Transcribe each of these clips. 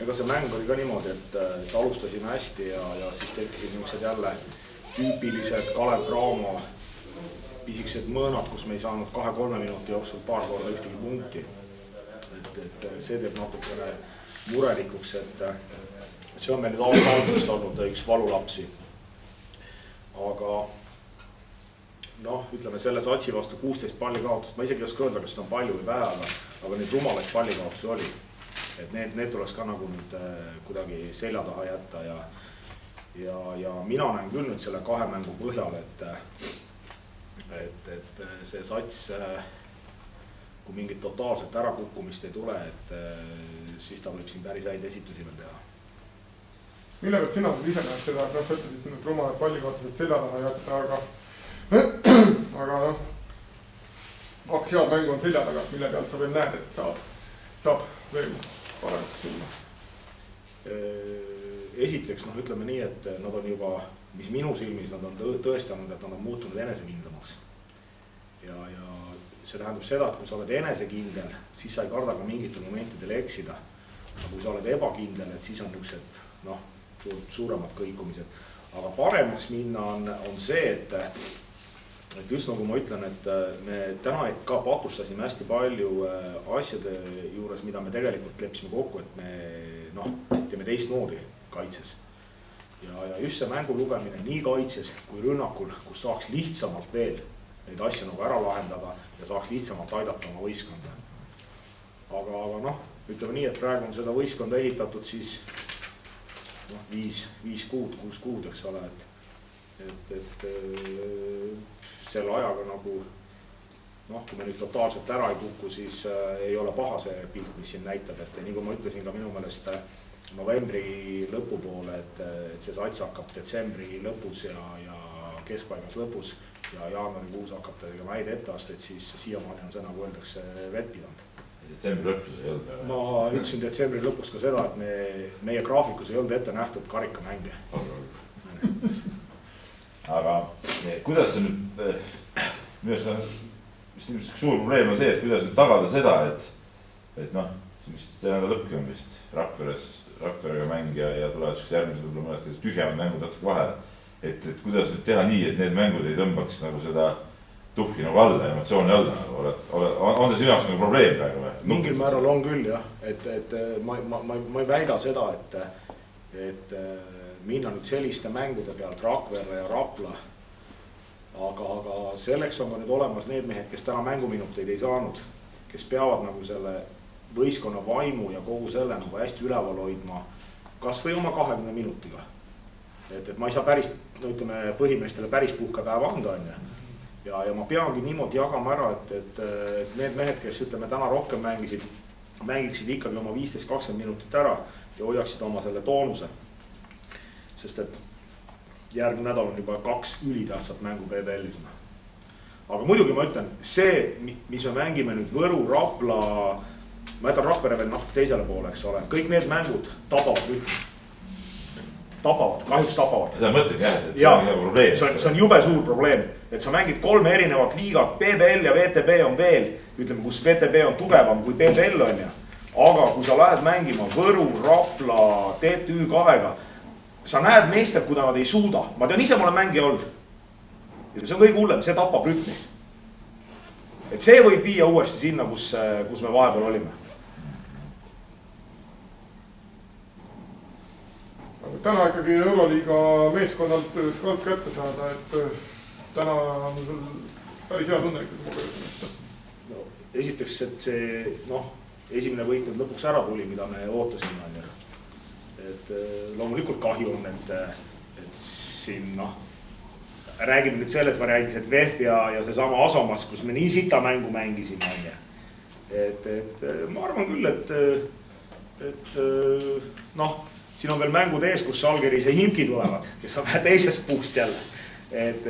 ega see mäng oli ka niimoodi, et alustasime hästi ja siis tekkisid niisugused jälle tüüpilised Kalev Cramo pisikesed mõõnad, kus me ei saanud 2-3 minuti jooksul paar korda ühtegi punkti. Et see teeb natukene murelikuks, et see on meil nüüd aasta algusest olnud üks valulapsi. Aga noh, ütleme selle satsi vastu 16 pallikaotust, ma isegi ei oska öelda, kas seda on palju või vähe, aga neid rumalaid pallikaotusi oli. Et need tuleks ka nagu nüüd kuidagi selja taha jätta ja mina näen küll nüüd selle 2 mängu põhjal, et see sats, kui mingit totaalset ärakukkumist ei tule, et siis ta võib siin päris häid esitusi veel teha. Mille pealt sina ise näed seda, et sa ütlesid nüüd rumalaid pallikaotused selja taha jätta, aga noh, 2 head mängu on selja taga, mille pealt sa veel näed, et saab veel paremaks tulla? Esiteks, ütleme nii, et nad on juba, mis minu silmis, nad on tõestanud, et nad on muutunud enesekindlamaks. Ja see tähendab seda, et kui sa oled enesekindel, siis sa ei karda ka mingitel momentidel eksida. Aga kui sa oled ebakindel, et siis on niisugused suuremad kõikumised. Aga paremaks minna on see, et just nagu ma ütlen, et me täna ka patustasime hästi palju asjade juures, mida me tegelikult leppisime kokku, et me teeme teistmoodi kaitses. Ja just see mängu lugemine nii kaitses kui rünnakul, kus saaks lihtsamalt veel neid asju nagu ära lahendada ja saaks lihtsamalt aidata oma võistkonda. Aga ütleme nii, et praegu on seda võistkonda ehitatud siis 5 kuud, 6 kuud, eks ole, et selle ajaga nagu, kui me nüüd totaalselt ära ei kuku, siis ei ole paha see pilt, mis siin näitab, et nii kui ma ütlesin ka minu meelest novembri lõpu poole, et see sats hakkab detsembri lõpus ja keskpaigas lõpus ja jaanuarikuus hakkab ta tegema häid etteasteid, siis siiamaani on see, nagu öeldakse, vett pidanud. Detsembri lõpus ei olnud? Ma ütlesin detsembri lõpus ka seda, et meie graafikus ei olnud ette nähtud karikamänge. Aga kuidas see nüüd, mis suur probleem on see, et kuidas nüüd tagada seda, et see nädal lõpki on vist Rakverega mäng ja tulevad järgmised võib-olla mõned tühjemad mängud natuke vahele. Et kuidas nüüd teha nii, et need mängud ei tõmbaks nagu seda tuhki nagu alla, emotsiooni alla. On see sinu jaoks nagu probleem praegu või? Mingil määral on küll jah, et ma ei väida seda, et minna nüüd selliste mängude pealt Rakverre ja Rapla, aga selleks on ka nüüd olemas need mehed, kes täna mänguminuteid ei saanud, kes peavad nagu selle võistkonna vaimu ja kogu selle nagu hästi üleval hoidma kas või oma 20 minutiga. Et ma ei saa päris, põhimeestele päris puhkepäeva anda ja ma peangi niimoodi jagama ära, et need mehed, kes täna rohkem mängiksid ikkagi oma 15-20 minutit ära ja hoiaksid oma selle toonuse. Sest et järgmine nädal on juba 2 ülitähtsat mängu PBL-is. Aga muidugi ma ütlen, see, mis me mängime nüüd Võru, Rapla, ma jätan Rakvere veel natuke teisele poole, eks ole. Kõik need mängud tapavad rühmi. Kahjuks tapavad. Seda mõtled jah, et see on probleem. See on jube suur probleem, et sa mängid 3 erinevat liigat, PBL ja VTB on veel, kus VTB on tugevam kui PBL on ja. Aga kui sa lähed mängima Võru, Rapla, TTÜ2-ga, sa näed meestel, kuda nad ei suuda. Ma tean ise, ma olen mängija olnud. Ja see on kõige hullem, see tapab rütmi. Et see võib viia uuesti sinna, kus me vahepeal olime. Täna ikkagi Euroliiga meeskonnalt skalt kätte saada, et täna on sul päris hea tunne ikkagi. Esiteks, et see esimene võit nüüd lõpuks ära tuli, mida me ootasime. Et loomulikult kahju on, et siin räägime nüüd selles variandis, et VEF ja seesama Asomas, kus me nii sita mängu mängisime. Et ma arvan küll, et siin on veel mängud ees, kus Žalgiris ja Himki tulevad, kes on vähe teisest puust jälle. Et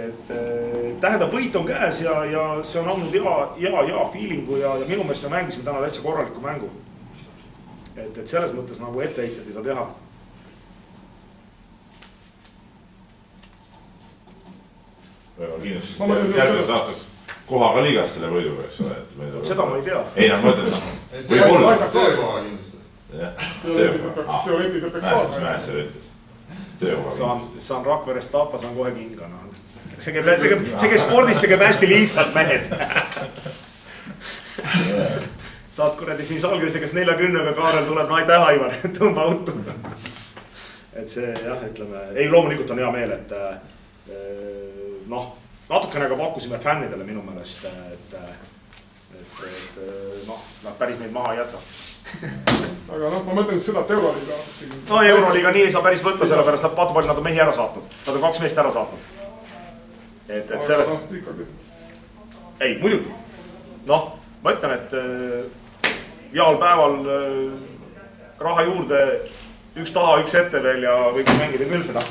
tähendab võit on käes ja see on andnud hea feelingu ja minu meelest me mängisime täna täitsa korraliku mängu. Et selles mõttes nagu etteheited ei saa teha. Väga kindlasti järgmisest aastaks kohaga liigas selle võiduga, eks ole. Seda ma ei tea. Ei, ma mõtlen, võib-olla. Aita ka kohaga kindlasti. teoreetiliselt peaks kaasa. mäes seal ütles. töökoha. Saan Rakverest tappa, saan kohe kinga, noh. see käib spordis, see käib hästi lihtsalt, mehed. saad kuradi siin Salgrise, kes 40-ga Kaarel tuleb, no aitäh, Aivar, tõmba auto. et see jah, ütleme, ei loomulikult on hea meel, et noh, natukene ka pakkusime fännidele minu meelest, et noh, nad päris meid maha ei jäta. aga noh, ma mõtlen seda, et Euroliiga. no Euroliiga nii ei saa päris võtta, sellepärast et Patupall nad on mehi ära saatnud. Nad on 2 meest ära saatnud. et selle. noh, ikkagi. ei, muidugi. noh, ma ütlen, et heal päeval raha juurde, üks taha, üks ette veel ja võiks mängida küll seda.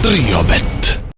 Triobet.